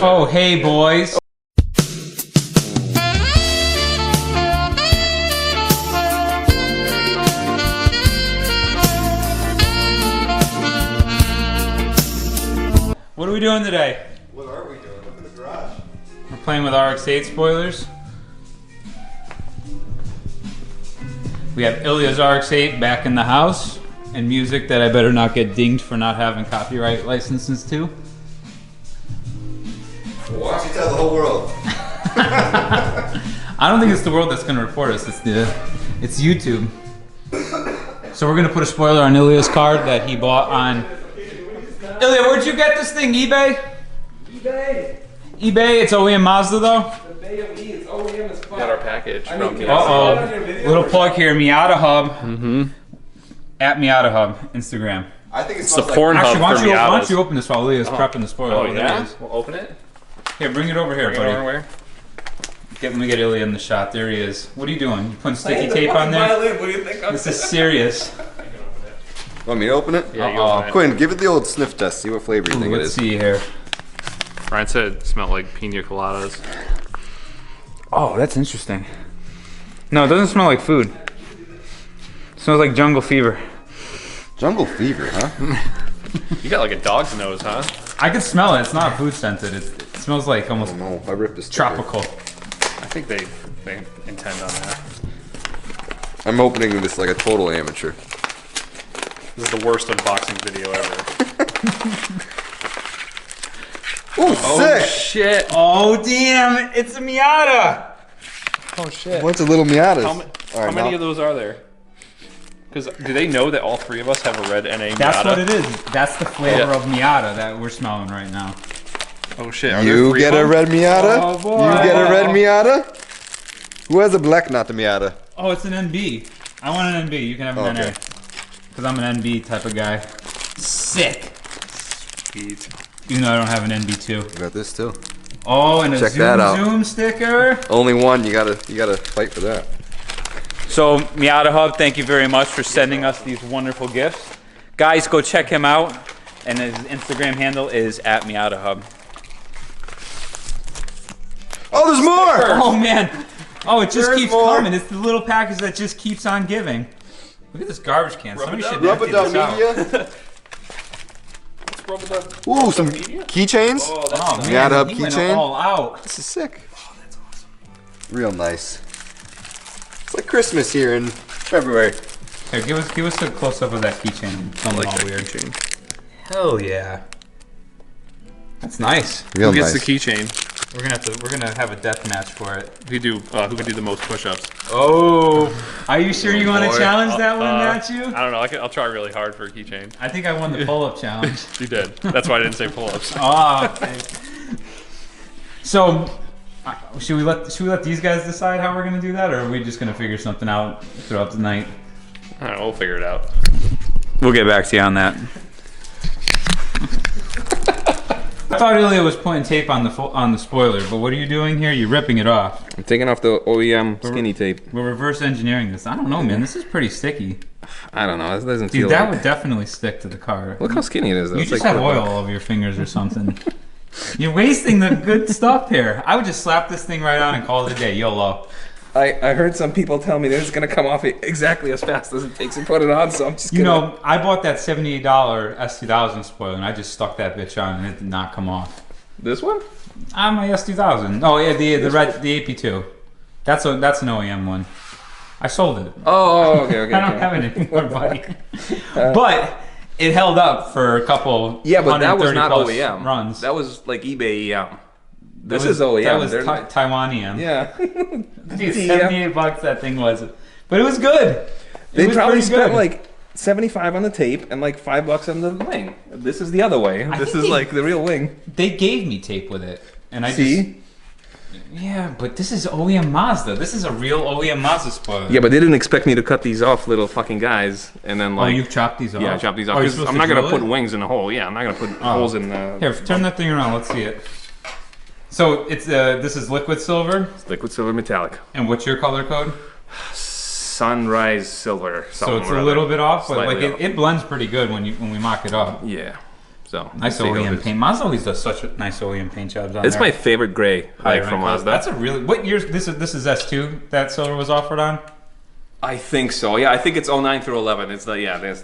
Oh, hey, boys. What are we doing today? What are we doing? Look in the garage. We're playing with RX-8 spoilers. We have Ilya's RX-8 back in the house, and music that I better not get dinged for not having copyright licenses to. Watch it tell the whole world. I don't think it's the world that's going to report us. It's YouTube. So we're going to put a spoiler on Ilya's card that he bought on... Ilya, where'd you get this thing? eBay? eBay. eBay? It's OEM Mazda though? The Bay of E, it's OEM as fuck. Got our package from Uh-oh. Little plug here, Miata Hub. At Miata Hub, Instagram. I think It's the smells porn Actually, hub for why Miatas. don't you open this while Ilya's prepping the spoiler? Oh yeah? We'll open it? Here, bring it over here, Bring it over buddy. where? Let me get Ilya in the shot. There he is. What are you doing? You putting sticky tape on there? What do you think I'm This is serious. Want me to open it? Yeah, you open it. Quinn, give it the old sniff test. See what flavor you think it Let's is. see here. Ryan said it smelled like pina coladas. Oh, that's interesting. No, it doesn't smell like food. It smells like jungle fever. Jungle fever, huh? You got like a dog's nose, huh? I can smell it. It's not food scented. It smells like almost No, I ripped this. tropical. I think they intend on that. I'm opening this like a total amateur. This is the worst unboxing video ever. Ooh, sick! Shit! Oh, damn. It's a Miata. Oh shit! What's a little Miatas? How many of those are there? Because do they know that all three of us have a red NA That's Miata? what it is. That's the flavor Yeah. of Miata that we're smelling right now. Oh shit! Are there You three get of a them? red Miata? Oh, boy. You get a red Miata? Who has a black not the Miata? Oh, it's an NB. I want an NB. You can have an Okay. NA. Because I'm an NB type of guy. Sick. Sweet. Even though I don't have an NB2. I got this too. Oh, and a Check that out. Zoom sticker. Only one. You gotta fight for that. So, Miata Hub, thank you very much for sending us these wonderful gifts. Guys, go check him out. And his Instagram handle is at Miata Hub. Oh, there's more! Oh, man. Oh, it just There's keeps more. coming. It's the little package that just keeps on giving. Look at this garbage can. Somebody should empty Rub-a-dub this out. media. What's wrong with that? Ooh, some keychains. Oh, man. Miata Hub he went keychain. all out. This is sick. Oh, that's awesome. Real nice. It's like Christmas here in February. Here, give us a close up of that keychain. It's all weird. Hell yeah. That's nice. Real Who gets nice. the keychain? We're gonna have a death match for it. Who can do the most push-ups? Oh, are you sure you want to boy. challenge that one, Matthew? I don't know. I'll try really hard for a keychain. I think I won the pull-up challenge. You did. That's why I didn't say pull-ups. Oh, okay. So, should we let these guys decide how we're gonna do that, or are we just gonna figure something out throughout the night? I don't know. We'll figure it out. We'll get back to you on that. I thought Ilya was putting tape on the spoiler, but what are you doing here? You're ripping it off. I'm taking off the OEM skinny tape. We're reverse engineering this. I don't know, man. This is pretty sticky. I don't know. This doesn't Dude, feel that like... would definitely stick to the car. Look how skinny it is. Though. You It's just like have oil all over your fingers or something. You're wasting the good stuff here. I would just slap this thing right on and call it a day. YOLO. I heard some people tell me that it's gonna come off exactly as fast as it takes to put it on, so I'm just gonna... You know, I bought that $78 S2000 spoiler and I just stuck that bitch on and it did not come off. This one? On my S2000. Oh yeah, the AP2. That's an OEM one. I sold it. Oh, okay. I don't have it anymore, buddy. But it held up for a couple. Yeah, but that was 130 not plus OEM. runs. That was like eBay EM. This That was- is OEM. That was They're Taiwan EM. yeah. Dude, $78 that thing was. But it was good. They was probably pretty spent good. like 75 on the tape and like $5 on the wing. This is the other way. This think is they- like the real wing. They gave me tape with it, and I See? just. Yeah, but this is OEM Mazda. This is a real OEM Mazda spoiler. Yeah, but they didn't expect me to cut these off, little fucking guys, and then Oh, like. you've chopped these off? Yeah, I chopped these off. Oh, you're 'cause supposed I'm to not gonna drill put it? wings in the hole. Yeah, I'm not gonna put holes in the. Here, turn that thing around. Let's see it. So it's this is liquid silver, Liquid silver metallic. and what's your color code? Sunrise silver. So it's a little bit off, but like Slightly off. it blends pretty good when we mock it up. Yeah. So Nice we'll see how it OEM is. paint. Mazda always does such a nice OEM paint jobs on It's there. my favorite gray, like from Mazda. That's a really, what years, this is S2 that silver was offered on? I think so. Yeah, I think it's 09 through 11. It's the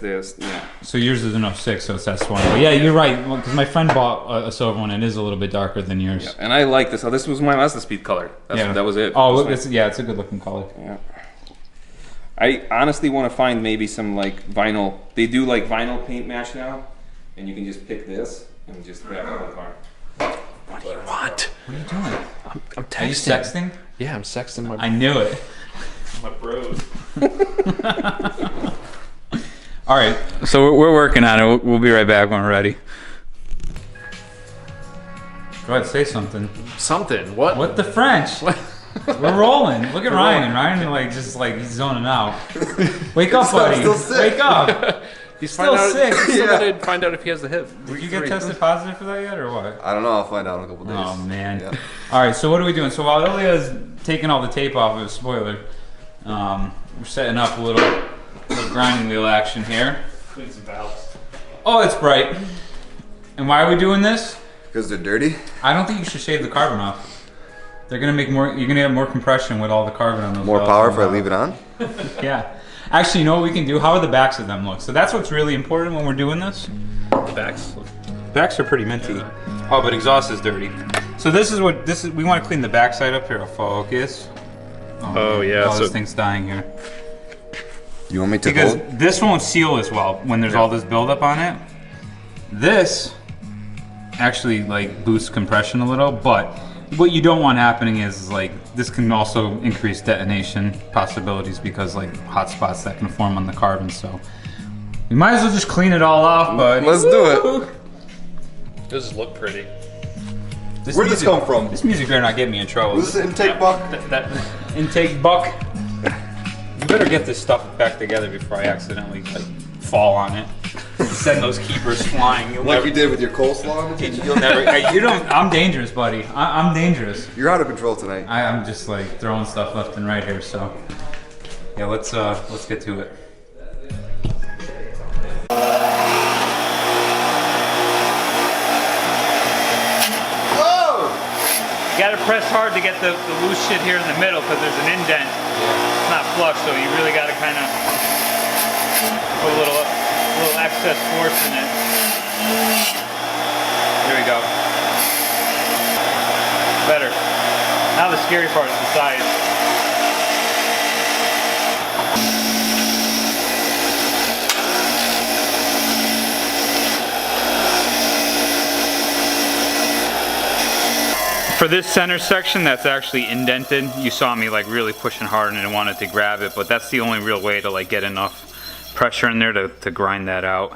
there's yeah. So yours is an 06, so it's S1. But yeah, you're right, because my friend bought a silver one and it is a little bit darker than yours. Yeah, and I like this. Oh, this was my Mazda Speed color. That was it. Oh, This look, it's a good looking color. Yeah. I honestly want to find maybe some like vinyl. They do like vinyl paint match now, and you can just pick this and just grab the whole car. What do you want? What are you doing? I'm Are you sexting? Yeah, I'm sexting my I knew it. my bros. All right, so we're working on it. We'll be right back when we're ready. Go ahead, say something. Something. What? What the French? We're rolling. Look at Ryan. Ryan, he's zoning out. Wake up, buddy. still sick. Wake up. He's still sick. He's still Yeah. gotta find out if he has the hip. Did you get tested positive for that yet, or what? I don't know. I'll find out in a couple days. Oh man. Yeah. All right. So what are we doing? So while Ilya's taking all the tape off of his spoiler, we're setting up a little grinding wheel action here. Clean some valves. Oh, it's bright. And why are we doing this? Because they're dirty. I don't think you should shave the carbon off. They're gonna make more. You're gonna have more compression with all the carbon on those. More valves power than if I without. leave it on. Yeah. Actually, you know what we can do? How are the backs of them look? So that's what's really important when we're doing this. The backs. Backs are pretty minty. Oh, but exhaust is dirty. So this is. We want to clean the backside up here. I'll focus. Oh, yeah, Oh, so- this thing's dying here. You want me to Because hold? this won't seal as well when there's all this buildup on it. This actually like boosts compression a little, but what you don't want happening is like this can also increase detonation possibilities because like hot spots that can form on the carbon. So we might as well just clean it all off, but Let's do it. Does this look pretty? Where did this come from? This music better not get me in trouble. This is an intake buck. That Intake buck. You better get this stuff back together before I accidentally like fall on it. Send those keepers flying. Like we did with your coleslaw in the kitchen. You'll never. You don't. I'm dangerous, buddy. I'm dangerous. You're out of control tonight. I'm just like throwing stuff left and right here. So yeah, let's get to it. You gotta press hard to get the loose shit here in the middle because there's an indent. It's not flush, so you really gotta kind of put a little excess force in it. There we go. Better. Now the scary part is the size. For this center section that's actually indented, you saw me like really pushing hard and I wanted to grab it, but that's the only real way to like get enough pressure in there to grind that out.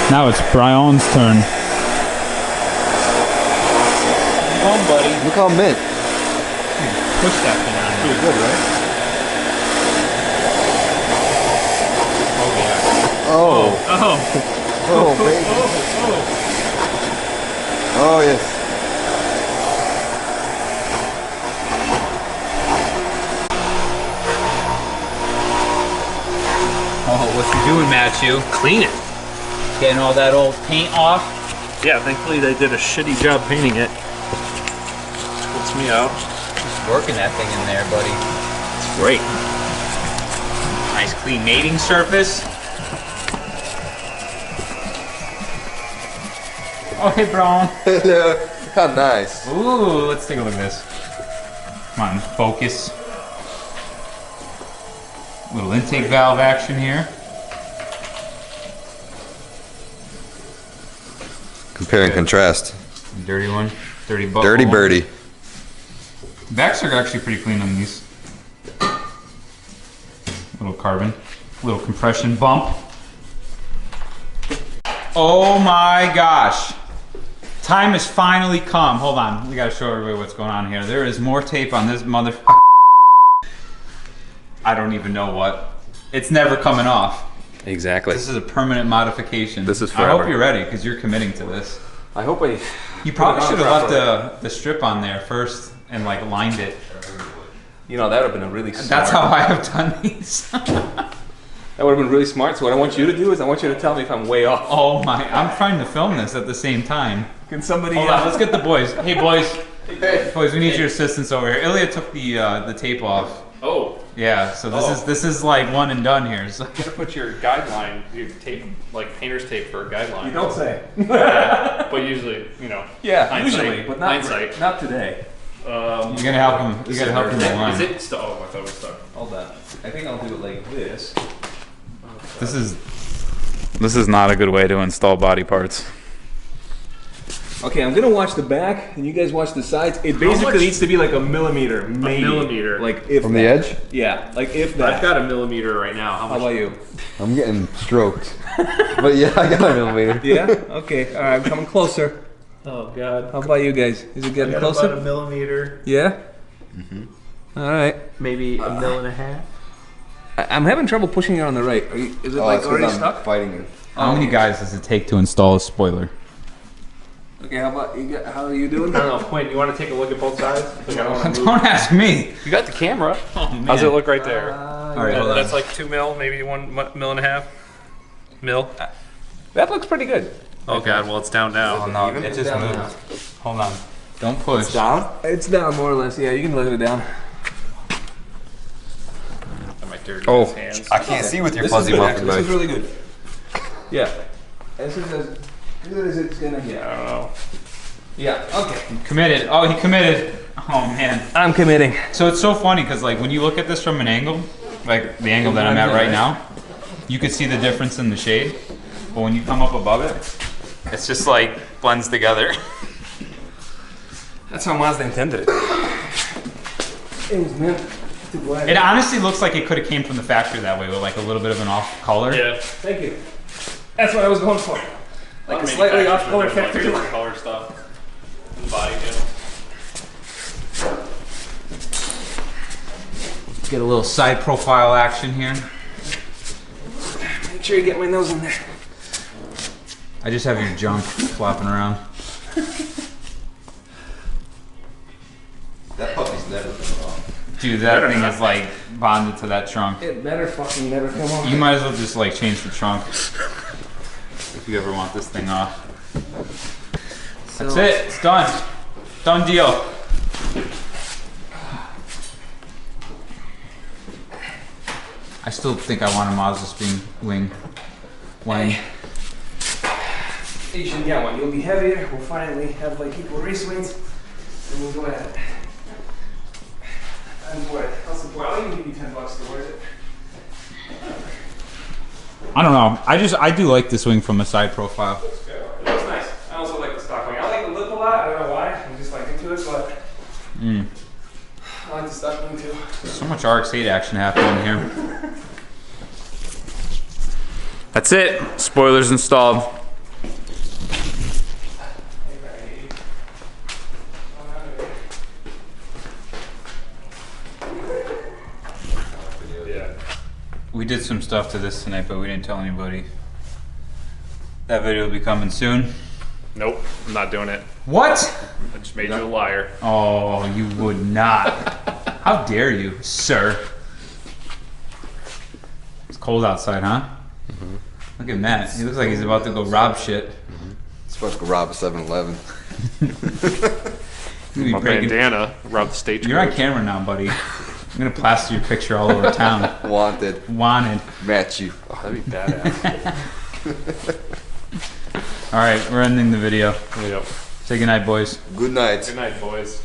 Now it's Brian's turn. Come on, buddy. Look how mint. Push that thing on. Pretty good, right? Oh yeah. Oh. Oh. Oh, baby. Oh, yes. Oh, what you doing, Matthew? clean it. Getting all that old paint off? Yeah, thankfully they did a shitty job painting it. Puts me out. Just working that thing in there, buddy. It's great. Nice clean mating surface. Oh, hey, Braun. Hello. How nice. Ooh, let's take a look at this. Come on, focus. Little intake valve action here. Compare and contrast. Dirty one. Dirty butt. Dirty one. birdie. Backs are actually pretty clean on these. Little carbon. Little compression bump. Oh my gosh. Time has finally come. Hold on. We gotta show everybody what's going on here. There is more tape on this motherfucker. I don't even know what. It's never coming off. Exactly. This is a permanent modification. This is I hope forever. you're ready because you're committing to this. I hope I. You probably should have left the strip on there first and like lined it. You know, that would have been a really smart. That's how I have done these. That would have been really smart. So what I want you to do is I want you to tell me if I'm way off. Oh my! I'm trying to film this at the same time. Can somebody? Hold on, let's get the boys. Hey boys, Hey. boys, we need your assistance over here. Ilya took the tape off. Oh, Yeah, so this is like one and done here. So. you gotta put your guideline, your tape, like painter's tape for a guideline. You don't say. But usually, you know. Yeah, hindsight, usually, but not hindsight. not today. You're gonna help him. You gotta help him along. Is it stuck? Oh, I thought it was stuck. Hold on. I think I'll do it like this. This is not a good way to install body parts. Okay, I'm gonna watch the back, and you guys watch the sides. It basically much- needs to be like a millimeter, maybe. millimeter. Like if From the that. edge? Yeah, like if that. I've got a millimeter right now. How about you? I'm getting stroked. But yeah, I got a millimeter. Yeah. Okay. All right. I'm coming closer. Oh God. How about you guys? Is it getting Got closer? about a millimeter, Yeah. All right. maybe a mil and a half. I'm having trouble pushing it on the right. Is it like it's 'cause already I'm stuck? fighting it. How many guys does it take to install a spoiler? Okay. How about you? How are you doing? I don't know, Quinn. You want to take a look at both sides? Like, I don't wanna move. Don't ask me. You got the camera. Oh, man. How's it look right there? All right, hold on. That's like 2 mil, maybe 1.5 mil. Mil. That looks pretty good. Oh God. Well, it's down now. Oh no, it just moved. Hold on. Don't push. Down? It's down more or less. Yeah, you can look it down. I might dirty Oh, his hands. I can't see with your This fuzzy is good, muffin actually. This is bag. really good. Yeah. This is as good as it's gonna get. I don't know. Yeah. Okay. Committed. Oh, he committed. Oh man. I'm committing. So it's so funny because like when you look at this from an angle, like the angle that I'm at right now, you can see the difference in the shade. But when you come up above it, it's just like blends together. That's how Mazda intended it. It was meant to blend. It honestly looks like it could have came from the factory that way with like a little bit of an off color. Yeah. Thank you. That's what I was going for. Like a slightly off color factory. Different color stuff. In the body kit. Get a little side profile action here. Make sure you get my nose in there. I just have your junk flopping around. That puppy's never been off. Dude, that thing is like bonded to that trunk. It better fucking never come off. You might as well just like change the trunk if you ever want this thing off. That's it. It's done. Done deal. I still think I want a Mazda Spin wing. Waning. You should get one. You'll be heavier. We'll finally have like equal race weights, and we'll go at it. I'm for it. I'll support. I'll even give you $10 towards it. I don't know. I do like this wing from a side profile. Looks good. It looks nice. I also like the stock wing. I like the lip a lot. I don't know why. I'm just like into it, but I like the stock wing too. So much RX-8 action happening here. That's it. Spoilers installed. Yeah. We did some stuff to this tonight, but we didn't tell anybody. That video will be coming soon. Nope. I'm not doing it. What? I just made you a liar. Oh, you would not. How dare you, sir? It's cold outside, huh? Look at Matt. He looks like he's about to go rob shit. He's supposed to go rob a 7-Eleven. My bandana robbed the stage. You're on camera now, buddy. I'm gonna plaster your picture all over town. Wanted. Wanted. Match you. Oh, that'd be badass. All right, we're ending the video. Yep. Say goodnight, boys. Good night. Good night, boys.